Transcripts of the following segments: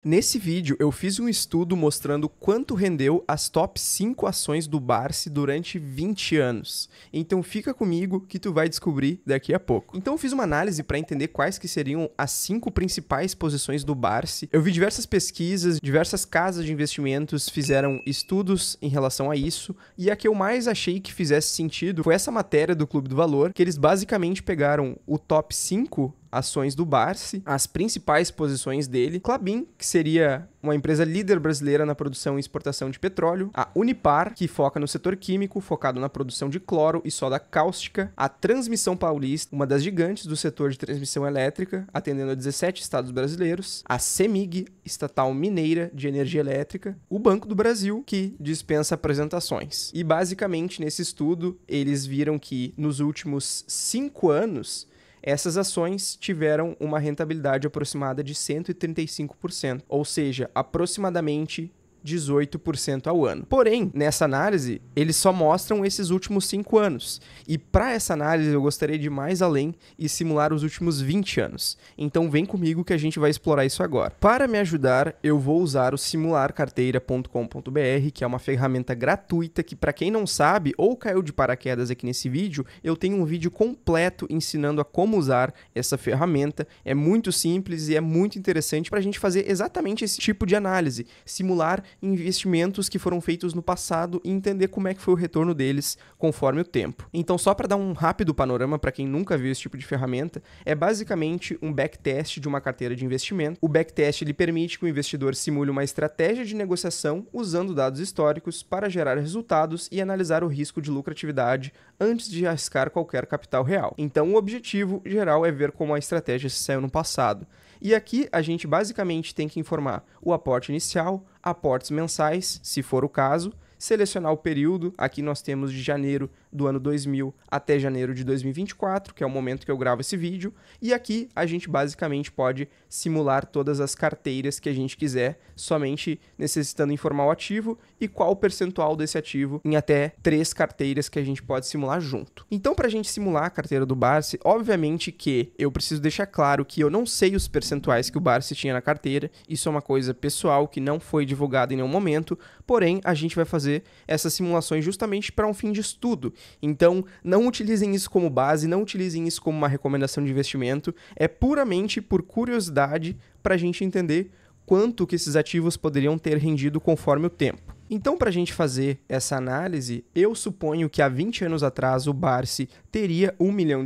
Nesse vídeo, eu fiz um estudo mostrando quanto rendeu as top 5 ações do Barsi durante 20 anos. Então fica comigo que tu vai descobrir daqui a pouco. Então eu fiz uma análise para entender quais que seriam as 5 principais posições do Barsi. Eu vi diversas pesquisas, diversas casas de investimentos fizeram estudos em relação a isso, e a que eu mais achei que fizesse sentido foi essa matéria do Clube do Valor, que eles basicamente pegaram o top 5 ações do Barsi, as principais posições dele, Klabin, que seria uma empresa líder brasileira na produção e exportação de petróleo, a Unipar, que foca no setor químico, focado na produção de cloro e soda cáustica, a Transmissão Paulista, uma das gigantes do setor de transmissão elétrica, atendendo a 17 estados brasileiros, a CEMIG, estatal mineira de energia elétrica, o Banco do Brasil, que dispensa apresentações. E basicamente nesse estudo, eles viram que nos últimos 5 anos, essas ações tiveram uma rentabilidade aproximada de 135%, ou seja, aproximadamente 18% ao ano. Porém, nessa análise, eles só mostram esses últimos 5 anos. E para essa análise, eu gostaria de ir mais além e simular os últimos 20 anos. Então vem comigo que a gente vai explorar isso agora. Para me ajudar, eu vou usar o simularcarteira.com.br, que é uma ferramenta gratuita que, para quem não sabe ou caiu de paraquedas aqui nesse vídeo, eu tenho um vídeo completo ensinando a como usar essa ferramenta. É muito simples e é muito interessante para a gente fazer exatamente esse tipo de análise, simular investimentos que foram feitos no passado e entender como é que foi o retorno deles conforme o tempo. Então, só para dar um rápido panorama para quem nunca viu esse tipo de ferramenta, é basicamente um backtest de uma carteira de investimento. O backtest ele permite que o investidor simule uma estratégia de negociação usando dados históricos para gerar resultados e analisar o risco de lucratividade antes de arriscar qualquer capital real. Então, o objetivo geral é ver como a estratégia se saiu no passado. E aqui a gente basicamente tem que informar o aporte inicial, aportes mensais, se for o caso, selecionar o período. Aqui nós temos de janeiro do ano 2000 até janeiro de 2024, que é o momento que eu gravo esse vídeo, e aqui a gente basicamente pode simular todas as carteiras que a gente quiser, somente necessitando informar o ativo e qual o percentual desse ativo em até 3 carteiras que a gente pode simular junto. Então, para a gente simular a carteira do Barsi, obviamente que eu preciso deixar claro que eu não sei os percentuais que o Barsi tinha na carteira, isso é uma coisa pessoal que não foi divulgada em nenhum momento, porém a gente vai fazer essas simulações justamente para um fim de estudo. Então, não utilizem isso como base, não utilizem isso como uma recomendação de investimento, é puramente por curiosidade para a gente entender quanto que esses ativos poderiam ter rendido conforme o tempo. Então, para a gente fazer essa análise, eu suponho que há 20 anos atrás o Barsi teria R$1 milhão,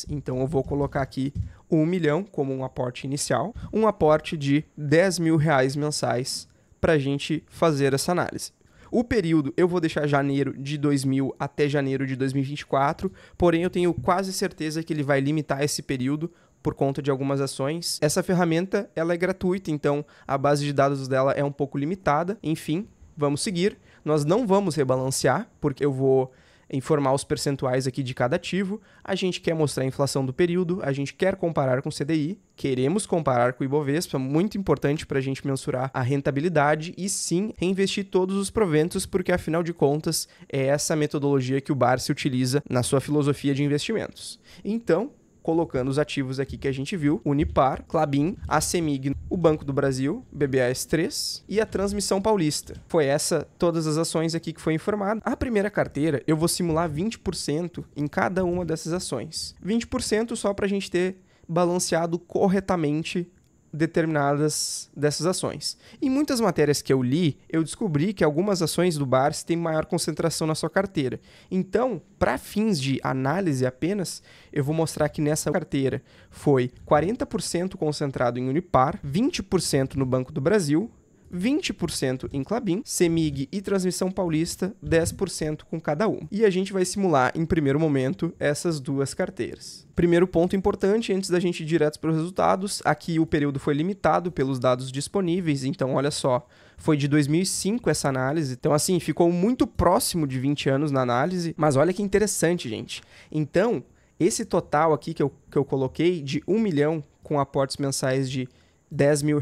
então eu vou colocar aqui 1 milhão como um aporte inicial, um aporte de R$10 mil mensais para a gente fazer essa análise. O período eu vou deixar janeiro de 2000 até janeiro de 2024, porém eu tenho quase certeza que ele vai limitar esse período por conta de algumas ações. Essa ferramenta ela é gratuita, então a base de dados dela é um pouco limitada. Enfim, vamos seguir. Nós não vamos rebalancear, porque eu vou informar os percentuais aqui de cada ativo. A gente quer mostrar a inflação do período, a gente quer comparar com o CDI, queremos comparar com o Ibovespa, muito importante para a gente mensurar a rentabilidade e sim reinvestir todos os proventos, porque afinal de contas é essa metodologia que o Barsi utiliza na sua filosofia de investimentos. Então, colocando os ativos aqui que a gente viu, Unipar, Klabin, a CEMIG, o Banco do Brasil, BBAS3 e a Transmissão Paulista. Foi essa todas as ações aqui que foi informado. A primeira carteira, eu vou simular 20% em cada uma dessas ações. 20% só para a gente ter balanceado corretamente determinadas dessas ações. Em muitas matérias que eu li, eu descobri que algumas ações do Barsi têm maior concentração na sua carteira. Então, para fins de análise apenas, eu vou mostrar que nessa carteira foi 40% concentrado em Unipar, 20% no Banco do Brasil, 20% em Klabin, CEMIG e Transmissão Paulista, 10% com cada um. E a gente vai simular, em primeiro momento, essas duas carteiras. Primeiro ponto importante, antes da gente ir direto para os resultados, aqui o período foi limitado pelos dados disponíveis, então olha só, foi de 2005 essa análise, então assim, ficou muito próximo de 20 anos na análise, mas olha que interessante, gente. Então, esse total aqui que eu coloquei, de 1 milhão com aportes mensais de R$10 mil,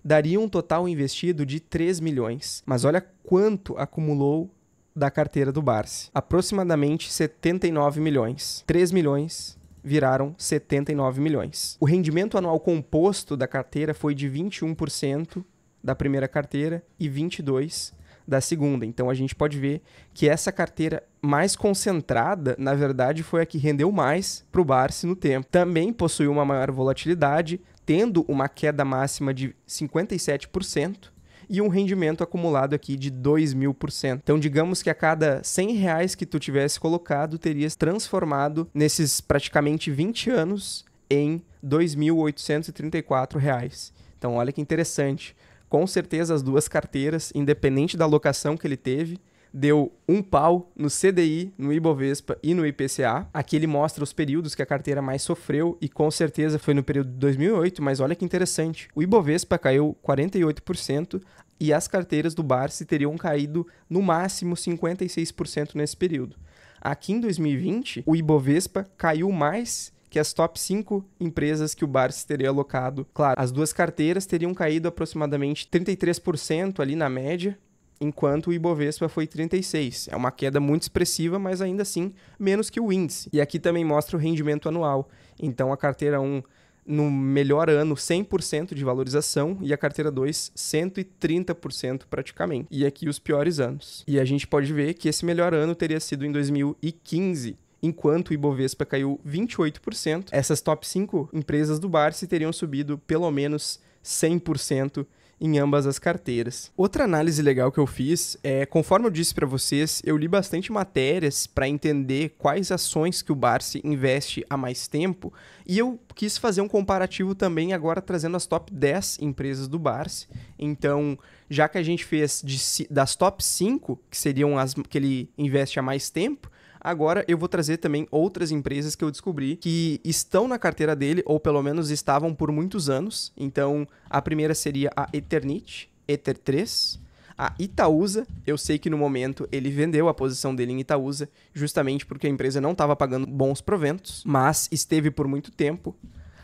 daria um total investido de 3 milhões. Mas olha quanto acumulou da carteira do Barsi. Aproximadamente 79 milhões. 3 milhões viraram 79 milhões. O rendimento anual composto da carteira foi de 21% da primeira carteira e 22% da segunda. Então a gente pode ver que essa carteira mais concentrada, na verdade, foi a que rendeu mais para o Barsi no tempo. Também possuiu uma maior volatilidade, tendo uma queda máxima de 57%. E um rendimento acumulado aqui de 2.000%. Então, digamos que a cada R$100 que tu tivesse colocado, terias transformado nesses praticamente 20 anos em R$2.834. Então, olha que interessante. Com certeza, as duas carteiras, independente da alocação que ele teve, deu um pau no CDI, no Ibovespa e no IPCA. Aqui ele mostra os períodos que a carteira mais sofreu e com certeza foi no período de 2008, mas olha que interessante. O Ibovespa caiu 48% e as carteiras do Barsi teriam caído no máximo 56% nesse período. Aqui em 2020, o Ibovespa caiu mais que as top 5 empresas que o Barsi teria alocado. Claro, as duas carteiras teriam caído aproximadamente 33% ali na média, enquanto o Ibovespa foi 36%. É uma queda muito expressiva, mas ainda assim menos que o índice. E aqui também mostra o rendimento anual. Então a carteira 1, no melhor ano, 100% de valorização, e a carteira 2, 130% praticamente. E aqui os piores anos. E a gente pode ver que esse melhor ano teria sido em 2015, enquanto o Ibovespa caiu 28%. Essas top 5 empresas do Barsi teriam subido pelo menos 100% em ambas as carteiras. Outra análise legal que eu fiz é, conforme eu disse para vocês, eu li bastante matérias para entender quais ações que o Barsi investe há mais tempo, e eu quis fazer um comparativo também agora trazendo as top 10 empresas do Barsi. Então, já que a gente fez das top 5, que seriam as que ele investe há mais tempo, agora eu vou trazer também outras empresas que eu descobri que estão na carteira dele, ou pelo menos estavam por muitos anos. Então, a primeira seria a Eternit, Ether3. A Itaúsa, eu sei que no momento ele vendeu a posição dele em Itaúsa, justamente porque a empresa não estava pagando bons proventos, mas esteve por muito tempo.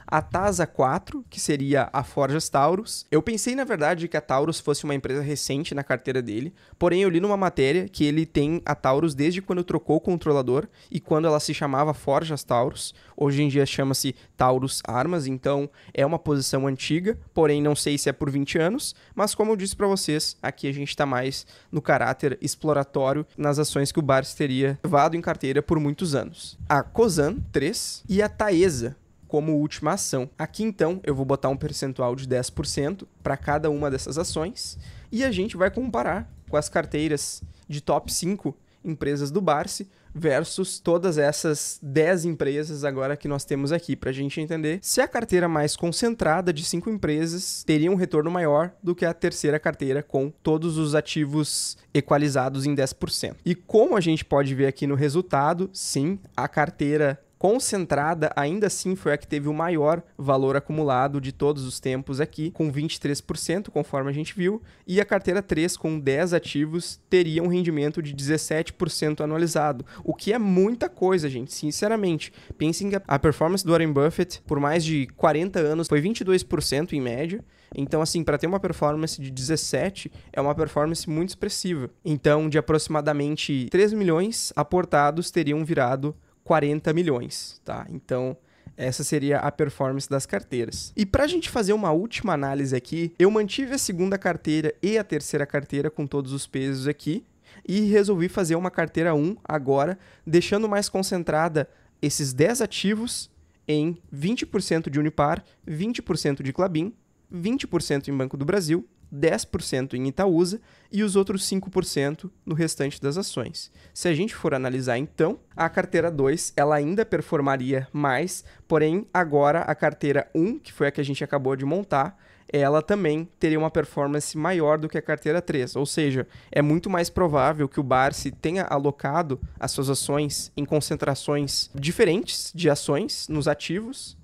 A Tasa 4, que seria a Forjas Taurus. Eu pensei, na verdade, que a Taurus fosse uma empresa recente na carteira dele, porém eu li numa matéria que ele tem a Taurus desde quando trocou o controlador e quando ela se chamava Forjas Taurus. Hoje em dia chama-se Taurus Armas, então é uma posição antiga, porém não sei se é por 20 anos, mas como eu disse para vocês, aqui a gente está mais no caráter exploratório nas ações que o Barsi teria levado em carteira por muitos anos. A Cosan 3 e a Taesa como última ação. Aqui, então, eu vou botar um percentual de 10% para cada uma dessas ações e a gente vai comparar com as carteiras de top 5 empresas do Barsi versus todas essas 10 empresas agora que nós temos aqui, para a gente entender se a carteira mais concentrada de 5 empresas teria um retorno maior do que a terceira carteira com todos os ativos equalizados em 10%. E como a gente pode ver aqui no resultado, sim, a carteira concentrada ainda assim foi a que teve o maior valor acumulado de todos os tempos aqui, com 23%, conforme a gente viu, e a carteira 3, com 10 ativos, teria um rendimento de 17% anualizado, o que é muita coisa, gente, sinceramente. Pensem que a performance do Warren Buffett, por mais de 40 anos, foi 22% em média. Então, assim, para ter uma performance de 17, é uma performance muito expressiva. Então, de aproximadamente 3 milhões aportados, teriam virado 40 milhões, tá? Então, essa seria a performance das carteiras. E para a gente fazer uma última análise aqui, eu mantive a segunda carteira e a terceira carteira com todos os pesos aqui e resolvi fazer uma carteira 1 agora, deixando mais concentrada esses 10 ativos em 20% de Unipar, 20% de Klabin, 20% em Banco do Brasil, 10% em Itaúsa e os outros 5% no restante das ações. Se a gente for analisar então, a carteira 2 ela ainda performaria mais, porém agora a carteira 1, que foi a que a gente acabou de montar, ela também teria uma performance maior do que a carteira 3, ou seja, é muito mais provável que o Barsi tenha alocado as suas ações em concentrações diferentes de ações nos ativos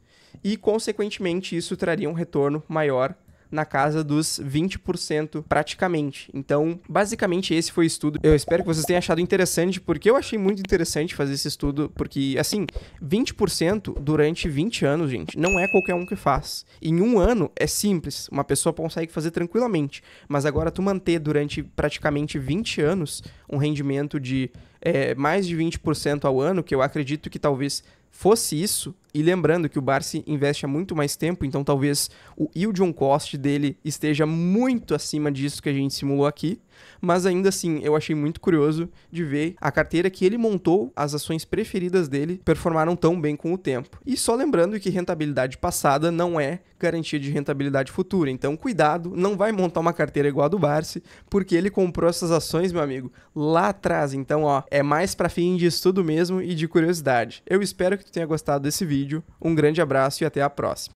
e, consequentemente, isso traria um retorno maior na casa dos 20% praticamente. Então, basicamente esse foi o estudo. Eu espero que vocês tenham achado interessante, porque eu achei muito interessante fazer esse estudo, porque, assim, 20% durante 20 anos, gente, não é qualquer um que faz. Em um ano é simples, uma pessoa consegue fazer tranquilamente, mas agora tu manter durante praticamente 20 anos um rendimento de mais de 20% ao ano, que eu acredito que talvez fosse isso E lembrando que o Barsi investe há muito mais tempo, então talvez o yield on cost dele esteja muito acima disso que a gente simulou aqui, mas ainda assim eu achei muito curioso de ver a carteira que ele montou, as ações preferidas dele performaram tão bem com o tempo. E só lembrando que rentabilidade passada não é garantia de rentabilidade futura, então cuidado, não vai montar uma carteira igual a do Barsi, porque ele comprou essas ações, meu amigo, lá atrás. Então, ó, é mais para fim de estudo mesmo e de curiosidade. Eu espero que tu tenha gostado desse vídeo, um grande abraço e até a próxima.